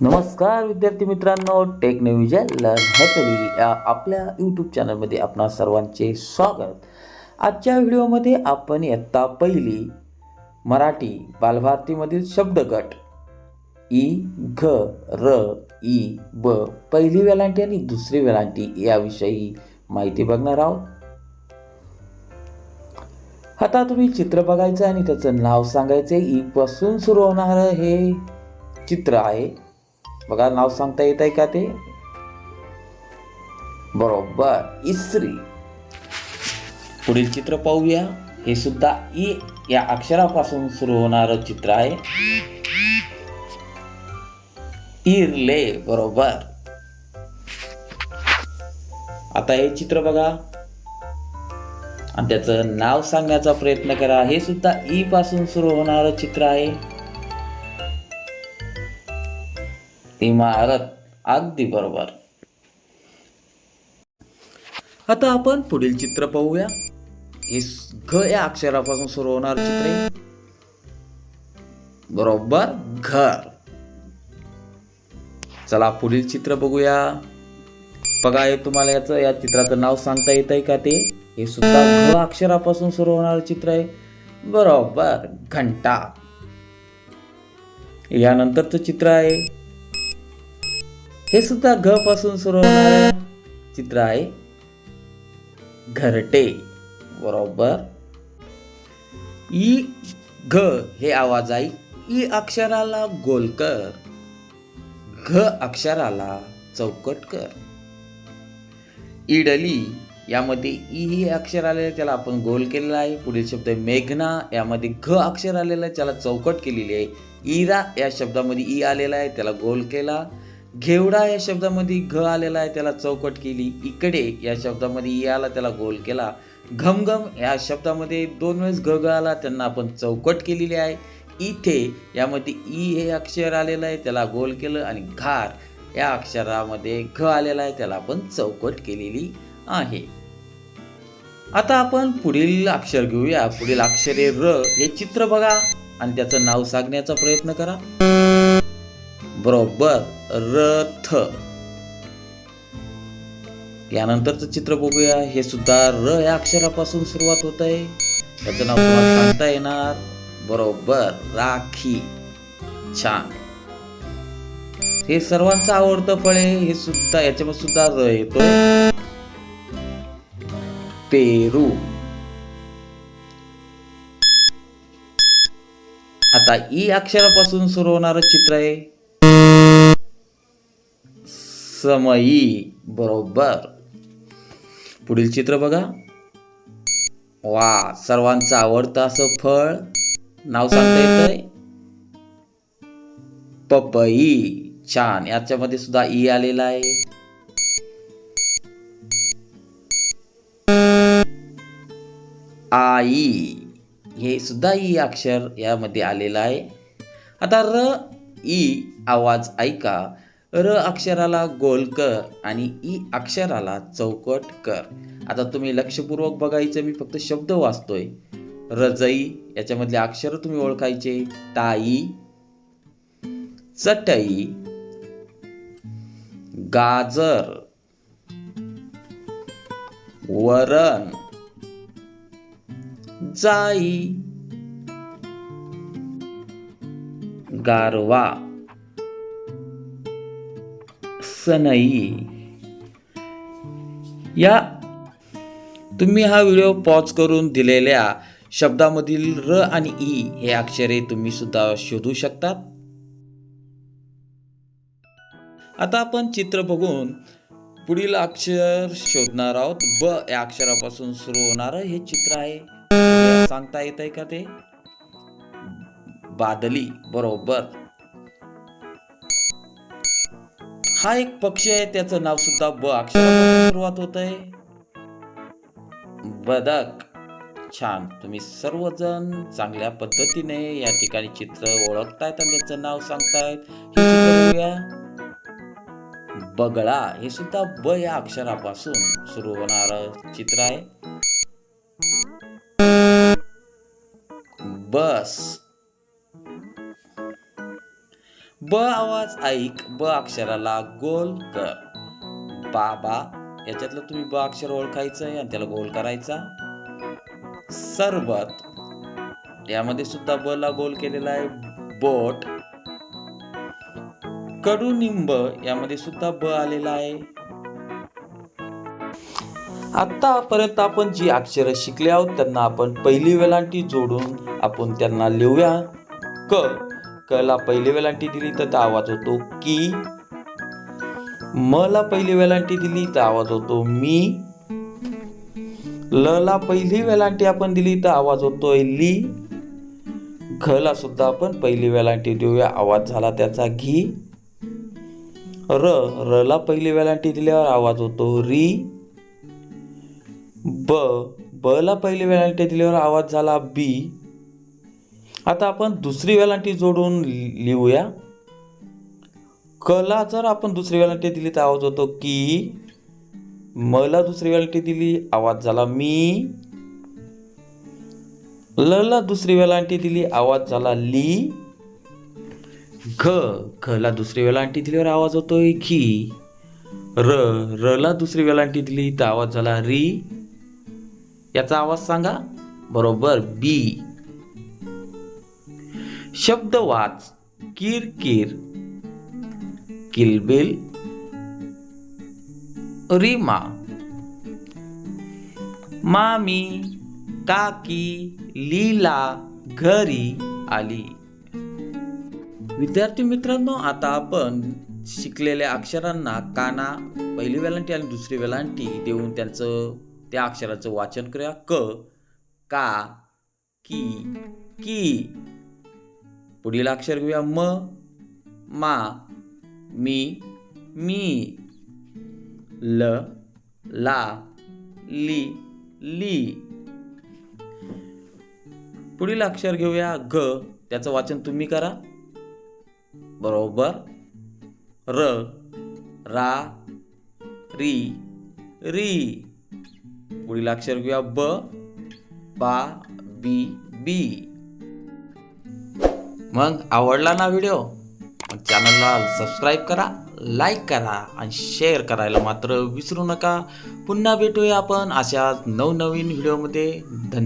नमस्कार विद्यार्थी मित्रांनो, टेक्नोविजन लर्न हॅपली या आपल्या यूट्यूब चॅनलमध्ये आपणा सर्वांचे स्वागत. आजच्या व्हिडिओमध्ये आपण इयत्ता पहिली मराठी बालभारतीमधील शब्दगट ई घ र ई ब पहिली वेलांटी आणि दुसरी वेलांटी याविषयी माहिती बघणार आहोत. आता तुम्ही चित्र बघायचं आणि त्याचं नाव सांगायचे. ई पासून सुरू होणारं हे चित्र आहे. बघा, नाव सांगता येत आहे का ते? बरोबर, इस्त्री. पुढील चित्र पाहूया. हे सुद्धा ई या अक्षरापासून सुरू होणारं चित्र आहे. इरले. बरोबर. आता हे चित्र बघा आणि त्याचं नाव सांगण्याचा प्रयत्न करा. हे सुद्धा ई पासून सुरू होणारं चित्र आहे. इमारत. अगदी बरोबर. आता आपण पुढील चित्र पाहूया. हे घ या अक्षरापासून सुरू होणार चित्र आहे. बरोबर, घर. चला पुढील चित्र बघूया. बघा, हे तुम्हाला या चित्राचं नाव सांगता येत आहे का ते? हे सुद्धा घ अक्षरापासून सुरू होणार चित्र आहे. बरोबर, घंटा. यानंतरचं चित्र आहे. हे सुद्धा घ पासून सुरू होणारे चित्र आहे. घरटे. बरोबर. ई घ हे आवाज आहे. ई अक्षराला गोल कर, घ अक्षराला चौकट कर. इडली. यामध्ये ई हे अक्षर आलेलं आहे, त्याला आपण गोल केलेला आहे. पुढील शब्द मेघना. यामध्ये घ अक्षर आलेलं आहे, त्याला चौकट केलेली आहे. इरा या शब्दामध्ये ई आलेला आहे, त्याला गोल केला. घेवडा या शब्दामध्ये घ आलेला आहे, त्याला चौकट केली. इकडे या शब्दामध्ये ई आला, त्याला गोल केला. घमघम या शब्दामध्ये दोन वेळेस घ आला, त्यांना आपण चौकट केलेली आहे. इथे यामध्ये ई हे अक्षर आलेलं आहे, त्याला गोल केलं. आणि घार या अक्षरामध्ये घ आलेला आहे, त्याला आपण चौकट केलेली आहे. आता आपण पुढील अक्षर घेऊया. पुढील अक्षर आहे र. हे चित्र बघा आणि त्याचं नाव सांगण्याचा प्रयत्न करा. बरोबर, रथ. यानंतरचं चित्र बघूया. हे सुद्धा र या अक्षरापासून सुरुवात होत आहे, त्याचं नाव तुम्हाला सांगता येणार. बरोबर, राखी. छान. हे सर्वांचं आवडतं फळ आहे. हे सुद्धा याच्यामध्ये सुद्धा र येतोय. पेरू. आता ई अक्षरापासून सुरू होणारं चित्र आहे. समयी. बरोबर. पुढील चित्र बघा. वा, सर्वांचं आवडतं असं फळ. नाव सांगता येतंय. पपई. छान. याच्यामध्ये सुद्धा ई आलेला आहे. आई. हे सुद्धा ई अक्षर यामध्ये आलेलं आहे. आता र ई आवाज ऐका. र अक्षराला गोल कर आणि ई अक्षराला चौकट कर. आता तुम्ही लक्षपूर्वक बघायचं. मी फक्त शब्द वाचतोय. रजई याच्यामधले अक्षर तुम्ही ओळखायचे. ताई, चटई, गाजर, वरण, जाई, गारवा, सनई. या तुम्ही हा व्हिडिओ पॉज करून दिलेल्या शब्दामधील र आणि ई हे अक्षरे तुम्ही सुद्धा शोधू शकतात. आता आपण चित्र बघून पुढील अक्षर शोधणार आहोत. ब या अक्षरापासून सुरू होणार हे चित्र आहे. सांगता येत आहे का ते? बादली. बरोबर. हा एक पक्षी आहे, त्याचं नाव सुद्धा ब अक्षरापासून सुरुवात होत आहे. बदक. छान. तुम्ही सर्वजण चांगल्या पद्धतीने या ठिकाणी चित्र ओळखतायत आणि त्याचं नाव सांगतायत. हे चित्र बघूया. बगळा. हे सुद्धा ब या अक्षरापासून सुरू होणार चित्र आहे. बस. ब आवाज ऐक, ब अक्षराला गोल कर. बाबा याच्यातलं तुम्ही ब अक्षर ओळखायचं आहे आणि त्याला गोल करायचा. सरबत यामध्ये सुद्धा ब ला गोल केलेला आहे. बोट. कडुनिंब यामध्ये सुद्धा ब आलेला आहे. आतापर्यंत आपण जी अक्षरं शिकले आहोत त्यांना आपण पहिली वेलांटी जोडून आपण त्यांना लिहूया. क. क ला पहिली वेलांटी दिली तर त्या आवाज होतो की. म ला पहिली वेलांटी दिली तर आवाज होतो मी. ल ला पहिली वेलांटी आपण दिली तर आवाज होतोय ली. घ ला सुद्धा आपण पहिली वेलांटी देऊया, आवाज झाला त्याचा घी. र ला पहिली वेलांटी दिल्यावर आवाज होतो री. ब ला पहिली वेलांटी दिल्यावर आवाज झाला बी. आता आपण दुसरी वेलांटी जोडून लिहूया. क ला जर आपण दुसरी वेलांटी दिली तर आवाज होतो की. म ला दुसरी वेलांटी दिली आवाज झाला मी. ल ला दुसरी वेलांटी दिली आवाज झाला ली. घ ला दुसरी वेलांटी दिल्यावर आवाज होतोय घी. र ला दुसरी वेलांटी दिली तर आवाज झाला री. याचा आवाज सांगा. बरोबर बी. शब्द वाच. किरकिर, किलबिल, रीमा, मामी, काकी, लीला घरी आली. विद्यार्थी मित्रांनो, आता आपण शिकलेल्या अक्षरांना काना पहिली वेलांटी आणि दुसरी वेलांटी देऊन त्या अक्षराचं वाचन करूया. क, का, की, की. पुढील अक्षर घेऊया. म, मा, मी, मी. ल, ला, ली, ली. पुढील अक्षर घेऊया. घ, त्याचं वाचन तुम्ही करा. बरोबर. र, रा, री, री. पुढील अक्षर घेऊया. ब, बा, बी, बी. मग आवडला ना व्हिडिओ? मग चॅनलला सबस्क्राईब करा, लाईक करा आणि शेअर करायला मात्र विसरू नका. पुन्हा भेटूया आपण अशा नवनवीन व्हिडिओमध्ये. धन्यवाद.